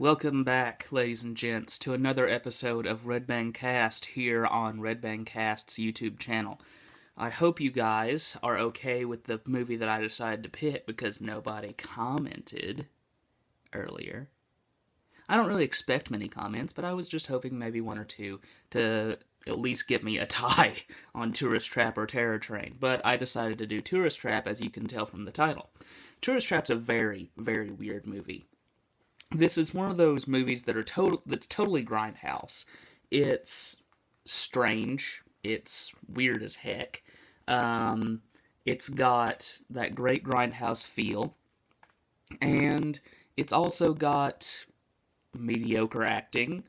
Welcome back, ladies and gents, to another episode of Cast here on Cast's YouTube channel. I hope you guys are okay with the movie that I decided to pick because nobody commented earlier. I don't really expect many comments, but I was just hoping maybe one or two to at least get me a tie on Tourist Trap or Terror Train. But I decided to do Tourist Trap, as you can tell from the title. Tourist Trap's a very, very weird movie. This is one of those movies that are that's totally grindhouse. It's strange. It's weird as heck. It's got that great grindhouse feel, and it's also got mediocre acting,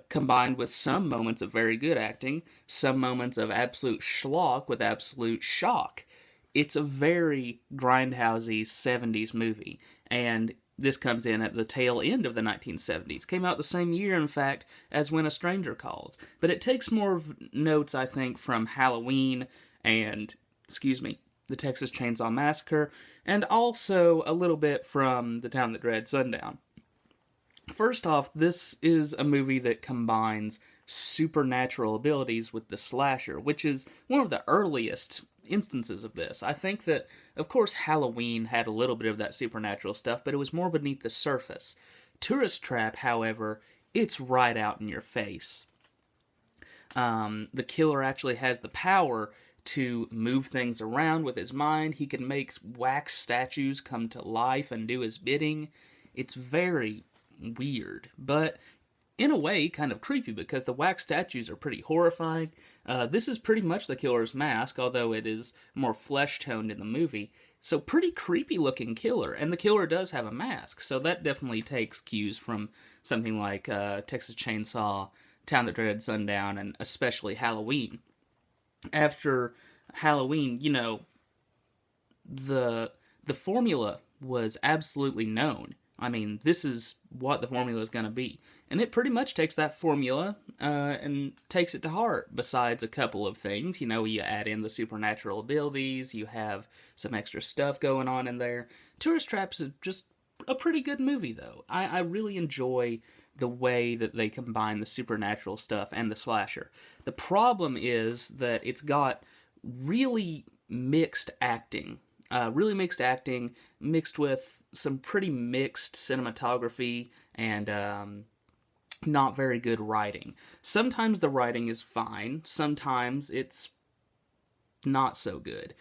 combined with some moments of very good acting, some moments of absolute schlock with absolute shock. It's a very grindhousey 70s movie, and this comes in at the tail end of the 1970s. Came out the same year, in fact, as When a Stranger Calls. But it takes more notes, I think, from Halloween and, the Texas Chainsaw Massacre, and also a little bit from The Town That Dread Sundown. First off, this is a movie that combines supernatural abilities with the slasher, which is one of the earliest instances of this. I think that, of course, Halloween had a little bit of that supernatural stuff, but it was more beneath the surface. Tourist Trap, however, it's right out in your face. The killer actually has the power to move things around with his mind. He can make wax statues come to life and do his bidding. It's very weird, but in a way kind of creepy because the wax statues are pretty horrifying. This is pretty much the killer's mask, although it is more flesh-toned in the movie. So pretty creepy-looking killer, and the killer does have a mask, so that definitely takes cues from something like Texas Chainsaw, Town That Dreaded Sundown, and especially Halloween. After Halloween, the formula was absolutely known. I mean, this is what the formula is going to be. And it pretty much takes that formula and takes it to heart, besides a couple of things. You add in the supernatural abilities, you have some extra stuff going on in there. Tourist Trap is just a pretty good movie, though. I really enjoy the way that they combine the supernatural stuff and the slasher. The problem is that it's got really mixed acting. Mixed with some pretty mixed cinematography and not very good writing. Sometimes the writing is fine, sometimes it's not so good.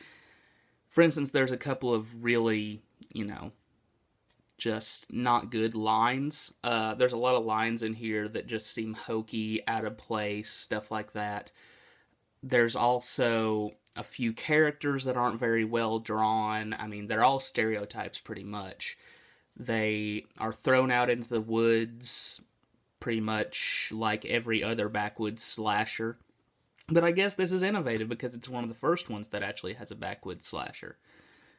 For instance, there's a couple of really, just not good lines. There's a lot of lines in here that just seem hokey, out of place, stuff like that. There's also a few characters that aren't very well drawn. I mean, they're all stereotypes pretty much. They are thrown out into the woods pretty much like every other backwoods slasher. But I guess this is innovative because it's one of the first ones that actually has a backwoods slasher.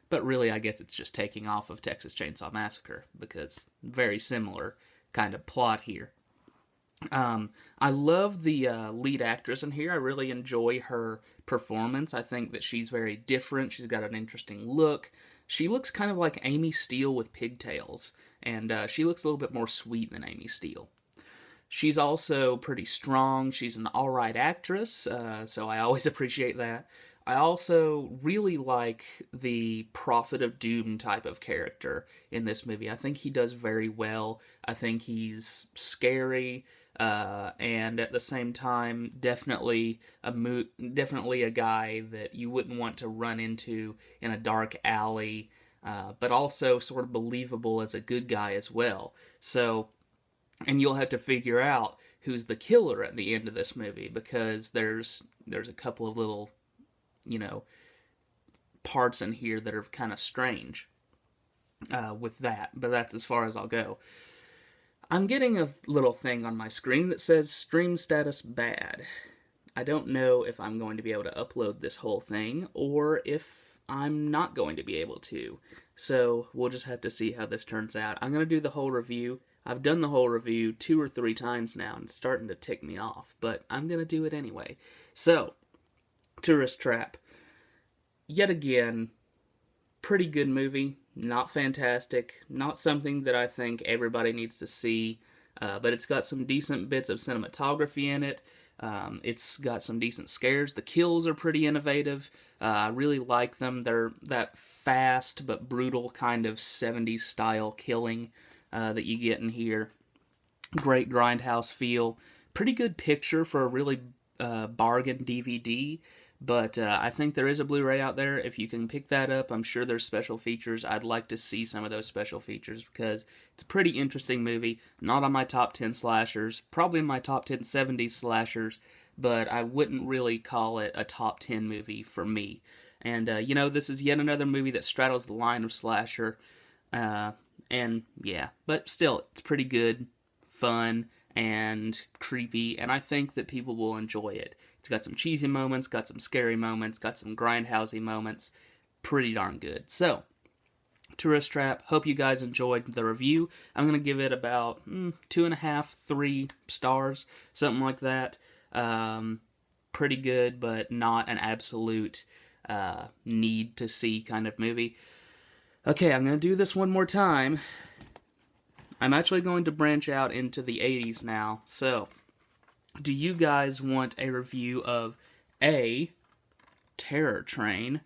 But really, I guess it's just taking off of Texas Chainsaw Massacre because very similar kind of plot here. I love the lead actress in here. I really enjoy her performance. I think that she's very different. She's got an interesting look. She looks kind of like Amy Steele with pigtails, and she looks a little bit more sweet than Amy Steele. She's also pretty strong. She's an alright actress, so I always appreciate that. I also really like the Prophet of Doom type of character in this movie. I think he does very well. I think he's scary, and at the same time, definitely a guy that you wouldn't want to run into in a dark alley, but also sort of believable as a good guy as well. So, and you'll have to figure out who's the killer at the end of this movie, because there's a couple of little, parts in here that are kind of strange with that, but that's as far as I'll go. I'm getting a little thing on my screen that says stream status bad. I don't know if I'm going to be able to upload this whole thing or if I'm not going to be able to. So we'll just have to see how this turns out. I'm going to do the whole review. I've done the whole review 2 or 3 times now and it's starting to tick me off, but I'm going to do it anyway. So, Tourist Trap. Yet again, pretty good movie. Not fantastic, not something that I think everybody needs to see, but it's got some decent bits of cinematography in it. It's got some decent scares. The kills are pretty innovative. I really like them. They're that fast but brutal kind of 70s style killing that you get in here. Great grindhouse feel. Pretty good picture for a really bargain DVD. But I think there is a Blu-ray out there. If you can pick that up, I'm sure there's special features. I'd like to see some of those special features because it's a pretty interesting movie. Not on my top 10 slashers, probably in my top 10 70s slashers, but I wouldn't really call it a top 10 movie for me. And, this is yet another movie that straddles the line of slasher. And, yeah, but still, it's pretty good, fun, and creepy, and I think that people will enjoy it. It's got some cheesy moments, got some scary moments, got some grindhousey moments. Pretty darn good. So, Tourist Trap, hope you guys enjoyed the review. I'm going to give it about 2.5, 3 stars, something like that. Pretty good, but not an absolute need to see kind of movie. Okay, I'm going to do this one more time. I'm actually going to branch out into the 80s now, so do you guys want a review of A, Terror Train,